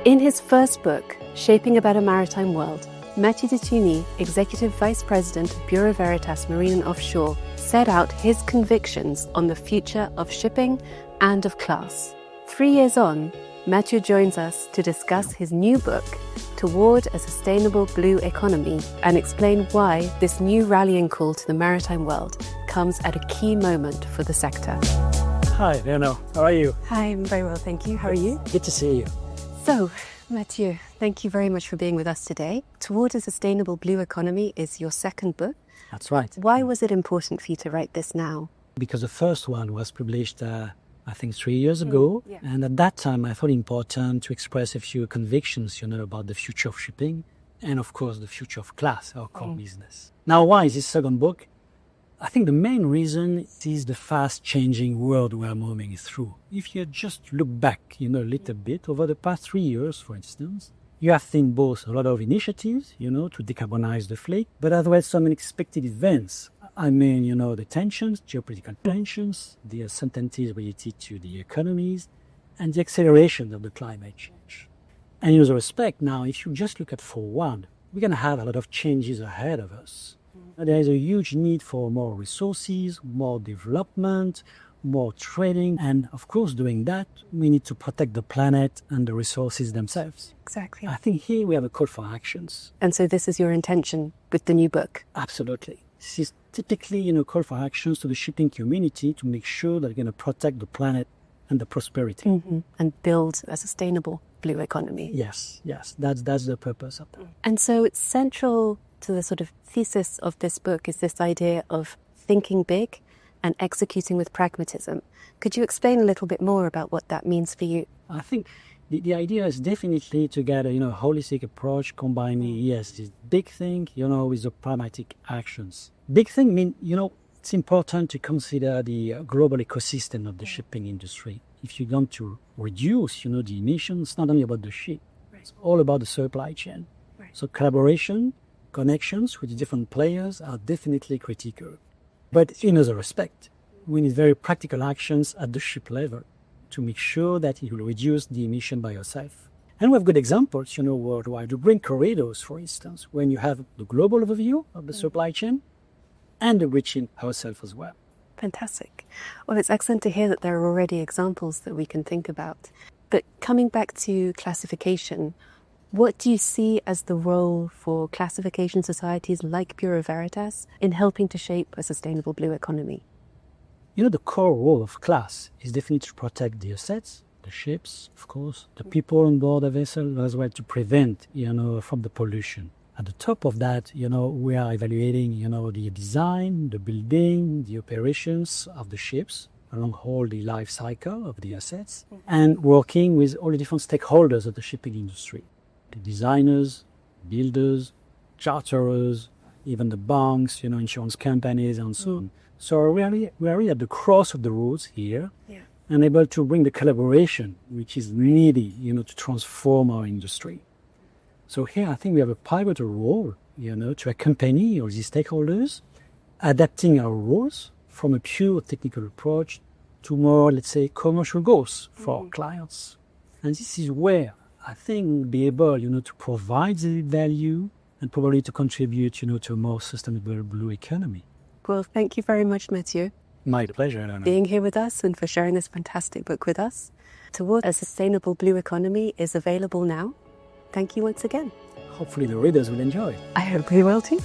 In his first book, Shaping a Better Maritime World, Matthieu de Tugny, Executive Vice President of Bureau Veritas Marine Offshore, set out his convictions on the future of shipping and of class. 3 years on, Matthieu joins us to discuss his new book, Toward a Sustainable Blue Economy, and explain why this new rallying call to the maritime world comes at a key moment for the sector. Hi, Leonor. How are you? Hi, I'm very well, thank you. How are you? Good to see you. So, Matthieu, thank you very much for being with us today. Toward a Sustainable Blue Economy is your second book. That's right. Why was it important for you to write this now? Because the first one was published, I think 3 years ago. And at that time, I thought it important to express a few convictions, about the future of shipping and, of course, the future of class, our core business. Now, why is this second book? I think the main reason is the fast-changing world we are moving through. If you just look back, a little bit, over the past 3 years, for instance, you have seen both a lot of initiatives, to decarbonize the fleet, but as well some unexpected events. I mean, the tensions, geopolitical tensions, the uncertainties related to the economies, and the acceleration of the climate change. And in other respect, now, if you just look at forward, we're going to have a lot of changes ahead of us. There is a huge need for more resources, more development, more trading, and of course, doing that, we need to protect the planet and the resources themselves. Exactly. I think here we have a call for actions. And so this is your intention with the new book? Absolutely. This is typically, call for actions to the shipping community to make sure that they're going to protect the planet and the prosperity. And build a sustainable blue economy. Yes. That's the purpose of that. And so it's central to the sort of thesis of this book is this idea of thinking big and executing with pragmatism. Could you explain a little bit more about what that means for you? I think the idea is definitely to get a holistic approach combining, this big thing, with the pragmatic actions. Big thing mean, it's important to consider the global ecosystem of the shipping industry. If you want to reduce, the emissions, it's not only about the ship, it's all about the supply chain. So collaboration, connections with different players are definitely critical. But in other respect, we need very practical actions at the ship level to make sure that it will reduce the emission by yourself. And we have good examples, worldwide. To bring corridors, for instance, when you have the global overview of the supply chain and the reaching ourselves as well. Fantastic. Well, it's excellent to hear that there are already examples that we can think about. But coming back to classification, what do you see as the role for classification societies like Bureau Veritas in helping to shape a sustainable blue economy? The core role of class is definitely to protect the assets, the ships, of course, the people on board the vessel, as well to prevent, from the pollution. At the top of that, we are evaluating, the design, the building, the operations of the ships along all the life cycle of the assets, and working with all the different stakeholders of the shipping industry. The designers, builders, charterers, even the banks, insurance companies, and so on. So we are really at the cross of the roads here, and able to bring the collaboration which is needed, to transform our industry. So here I think we have a pivotal role, to accompany all these stakeholders, adapting our roles from a pure technical approach to more, let's say, commercial goals for our clients. And this is where I think we'll be able, to provide the value and probably to contribute, to a more sustainable blue economy. Well, thank you very much, Matthieu. My pleasure, Eleanor. Being here with us and for sharing this fantastic book with us. Toward a Sustainable Blue Economy is available now. Thank you once again. Hopefully the readers will enjoy. I hope they will too.